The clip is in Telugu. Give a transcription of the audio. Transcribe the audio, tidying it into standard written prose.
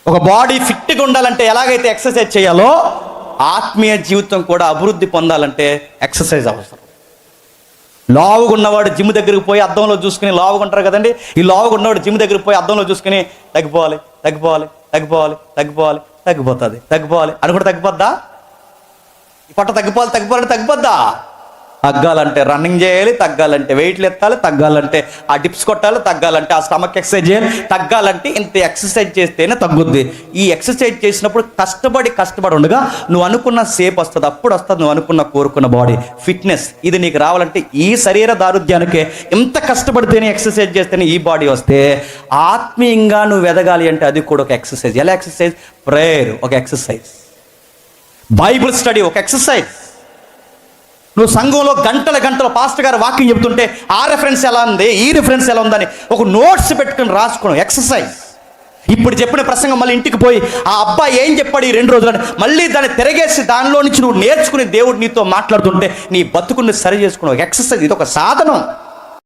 ఒక బాడీ ఫిట్గా ఉండాలంటే ఎలాగైతే ఎక్సర్సైజ్ చేయాలో, ఆత్మీయ జీవితం కూడా అభివృద్ధి పొందాలంటే ఎక్సర్సైజ్ అవసరం. లావుగా ఉన్నవాడు జిమ్ దగ్గరికి పోయి అద్దంలో చూసుకుని, లావుగా ఉంటారు కదండి, ఈ లావుగా ఉన్నవాడు జిమ్ దగ్గరికి పోయి అద్దంలో చూసుకుని తగ్గిపోవాలి తగ్గిపోవాలి తగ్గిపోవాలి తగ్గిపోవాలి తగ్గిపోతుంది తగ్గిపోవాలి అని కూడా తగ్గిపోద్దా? ఈ పొట్ట తగ్గిపోవాలి తగ్గిపోవాలంటే తగ్గిపోద్దా? తగ్గాలంటే రన్నింగ్ చేయాలి, తగ్గాలంటే వెయిట్లు ఎత్తాలి, తగ్గాలంటే ఆ డిప్స్ కొట్టాలి, తగ్గాలంటే ఆ స్టమక్ ఎక్సర్సైజ్ చేయాలి, తగ్గాలంటే ఇంత ఎక్సర్సైజ్ చేస్తేనే తగ్గుద్ది. ఈ ఎక్సర్సైజ్ చేసినప్పుడు కష్టపడి ఉండగా నువ్వు అనుకున్న సేపు వస్తుంది, అప్పుడు వస్తుంది నువ్వు అనుకున్న కోరుకున్న బాడీ ఫిట్నెస్. ఇది నీకు రావాలంటే ఈ శరీర దారుఢ్యానికే ఇంత కష్టపడితేనే, ఎక్సర్సైజ్ చేస్తేనే ఈ బాడీ వస్తే, ఆత్మీయంగా నువ్వు ఎదగాలి అంటే అది కూడా ఒక ఎక్సర్సైజ్. ఎలా ఎక్సర్సైజ్? ప్రేయర్ ఒక ఎక్సర్సైజ్, బైబిల్ స్టడీ ఒక ఎక్సర్సైజ్. నువ్వు సంఘంలో గంటల పాస్టర్ గారు వాక్యం చెబుతుంటే ఆ రెఫరెన్స్ ఎలా ఉంది, ఈ రెఫరెన్స్ ఎలా ఉందని ఒక నోట్స్ పెట్టుకుని రాసుకోవడం ఎక్సర్సైజ్. ఇప్పుడు చెప్పిన ప్రసంగం మళ్ళీ ఇంటికి పోయి ఆ అబ్బాయి ఏం చెప్పాడు ఈ 2 రోజులని మళ్ళీ దాన్ని తిరగేసి దానిలో నుంచి నువ్వు నేర్చుకుని దేవుడు నీతో మాట్లాడుతుంటే నీ బతుకుని సరి చేసుకోవడం ఎక్సర్సైజ్. ఇది ఒక సాధనం.